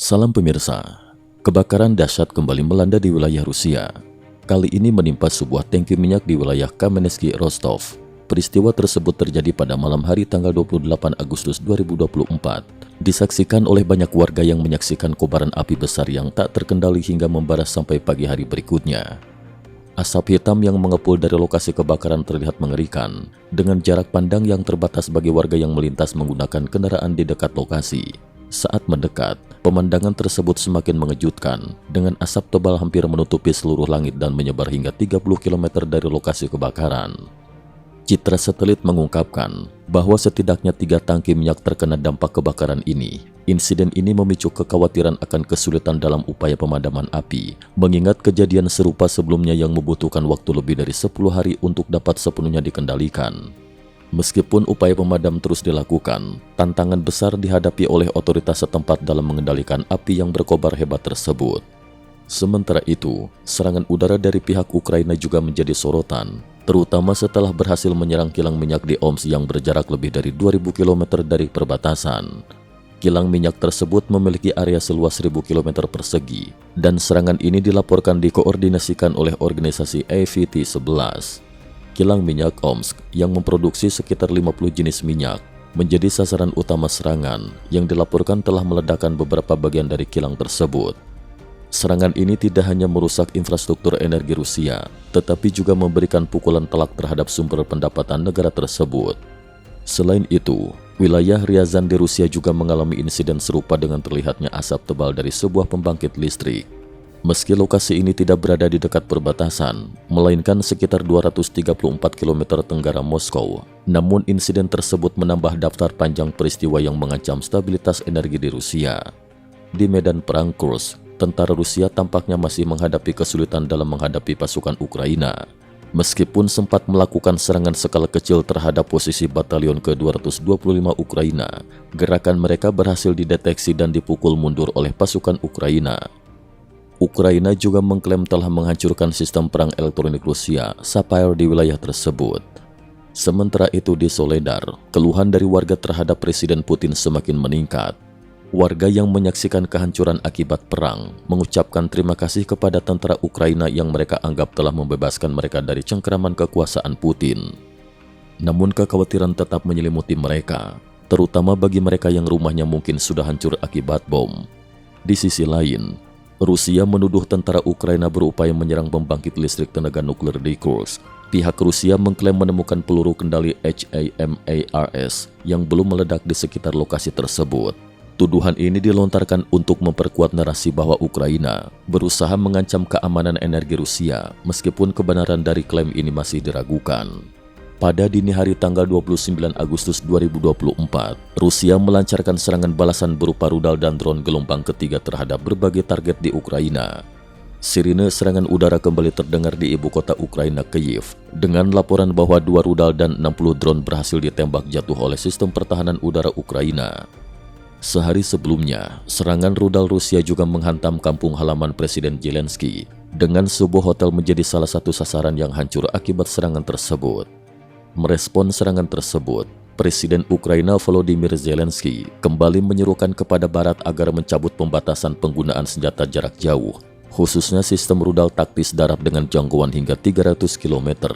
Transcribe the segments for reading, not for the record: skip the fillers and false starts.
Salam pemirsa, kebakaran dahsyat kembali melanda di wilayah Rusia. Kali ini menimpa sebuah tangki minyak di wilayah Kamenetsky Rostov. Peristiwa tersebut terjadi pada malam hari tanggal 28 Agustus 2024. Disaksikan oleh banyak warga yang menyaksikan kobaran api besar yang tak terkendali hingga membara sampai pagi hari berikutnya. Asap hitam yang mengepul dari lokasi kebakaran terlihat mengerikan, dengan jarak pandang yang terbatas bagi warga yang melintas menggunakan kendaraan di dekat lokasi. Saat mendekat, pemandangan tersebut semakin mengejutkan, dengan asap tebal hampir menutupi seluruh langit dan menyebar hingga 30 km dari lokasi kebakaran. Citra satelit mengungkapkan bahwa setidaknya 3 tangki minyak terkena dampak kebakaran ini. Insiden ini memicu kekhawatiran akan kesulitan dalam upaya pemadaman api, mengingat kejadian serupa sebelumnya yang membutuhkan waktu lebih dari 10 hari untuk dapat sepenuhnya dikendalikan. Meskipun upaya pemadam terus dilakukan, tantangan besar dihadapi oleh otoritas setempat dalam mengendalikan api yang berkobar hebat tersebut. Sementara itu, serangan udara dari pihak Ukraina juga menjadi sorotan, terutama setelah berhasil menyerang kilang minyak di Omsk yang berjarak lebih dari 2000 km dari perbatasan. Kilang minyak tersebut memiliki area seluas 1000 km persegi, dan serangan ini dilaporkan dikoordinasikan oleh organisasi AVT-11. Kilang minyak Omsk yang memproduksi sekitar 50 jenis minyak menjadi sasaran utama serangan yang dilaporkan telah meledakkan beberapa bagian dari kilang tersebut. Serangan ini tidak hanya merusak infrastruktur energi Rusia, tetapi juga memberikan pukulan telak terhadap sumber pendapatan negara tersebut. Selain itu, wilayah Ryazan di Rusia juga mengalami insiden serupa dengan terlihatnya asap tebal dari sebuah pembangkit listrik. Meski lokasi ini tidak berada di dekat perbatasan, melainkan sekitar 234 km tenggara Moskow, namun insiden tersebut menambah daftar panjang peristiwa yang mengancam stabilitas energi di Rusia. Di medan perang Kursk, tentara Rusia tampaknya masih menghadapi kesulitan dalam menghadapi pasukan Ukraina. Meskipun sempat melakukan serangan skala kecil terhadap posisi batalion ke-225 Ukraina, gerakan mereka berhasil dideteksi dan dipukul mundur oleh pasukan Ukraina. Ukraina juga mengklaim telah menghancurkan sistem perang elektronik Rusia, Sapphire di wilayah tersebut. Sementara itu di Soledar, keluhan dari warga terhadap Presiden Putin semakin meningkat. Warga yang menyaksikan kehancuran akibat perang mengucapkan terima kasih kepada tentara Ukraina yang mereka anggap telah membebaskan mereka dari cengkeraman kekuasaan Putin. Namun kekhawatiran tetap menyelimuti mereka, terutama bagi mereka yang rumahnya mungkin sudah hancur akibat bom. Di sisi lain, Rusia menuduh tentara Ukraina berupaya menyerang pembangkit listrik tenaga nuklir di Kursk. Pihak Rusia mengklaim menemukan peluru kendali HIMARS yang belum meledak di sekitar lokasi tersebut. Tuduhan ini dilontarkan untuk memperkuat narasi bahwa Ukraina berusaha mengancam keamanan energi Rusia, meskipun kebenaran dari klaim ini masih diragukan. Pada dini hari tanggal 29 Agustus 2024, Rusia melancarkan serangan balasan berupa rudal dan drone gelombang ketiga terhadap berbagai target di Ukraina. Sirine serangan udara kembali terdengar di ibu kota Ukraina, Kyiv, dengan laporan bahwa 2 rudal dan 60 drone berhasil ditembak jatuh oleh sistem pertahanan udara Ukraina. Sehari sebelumnya, serangan rudal Rusia juga menghantam kampung halaman Presiden Zelensky, dengan sebuah hotel menjadi salah satu sasaran yang hancur akibat serangan tersebut. Merespon serangan tersebut, Presiden Ukraina Volodymyr Zelensky kembali menyerukan kepada Barat agar mencabut pembatasan penggunaan senjata jarak jauh, khususnya sistem rudal taktis darat dengan jangkauan hingga 300 km.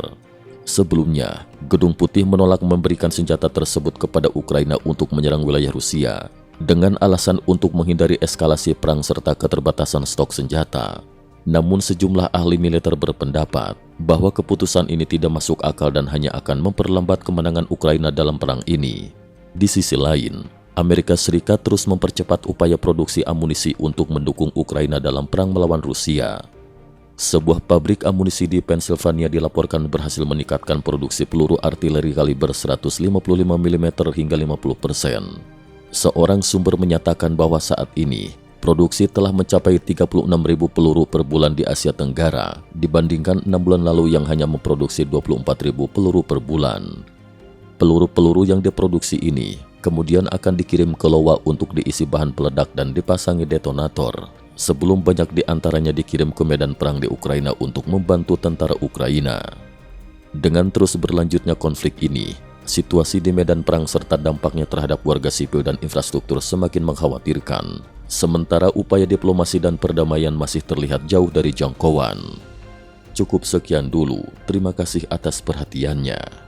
Sebelumnya, Gedung Putih menolak memberikan senjata tersebut kepada Ukraina untuk menyerang wilayah Rusia, dengan alasan untuk menghindari eskalasi perang serta keterbatasan stok senjata. Namun sejumlah ahli militer berpendapat bahwa keputusan ini tidak masuk akal dan hanya akan memperlambat kemenangan Ukraina dalam perang ini. Di sisi lain, Amerika Serikat terus mempercepat upaya produksi amunisi untuk mendukung Ukraina dalam perang melawan Rusia. Sebuah pabrik amunisi di Pennsylvania dilaporkan berhasil meningkatkan produksi peluru artileri kaliber 155 mm hingga 50%. Seorang sumber menyatakan bahwa saat ini, produksi telah mencapai 36.000 peluru per bulan di Asia Tenggara dibandingkan 6 bulan lalu yang hanya memproduksi 24.000 peluru per bulan. Peluru-peluru yang diproduksi ini kemudian akan dikirim ke Iowa untuk diisi bahan peledak dan dipasangi detonator, sebelum banyak di antaranya dikirim ke medan perang di Ukraina untuk membantu tentara Ukraina. Dengan terus berlanjutnya konflik ini, situasi di medan perang serta dampaknya terhadap warga sipil dan infrastruktur semakin mengkhawatirkan. sementara upaya diplomasi dan perdamaian masih terlihat jauh dari jangkauan. Cukup sekian dulu, terima kasih atas perhatiannya.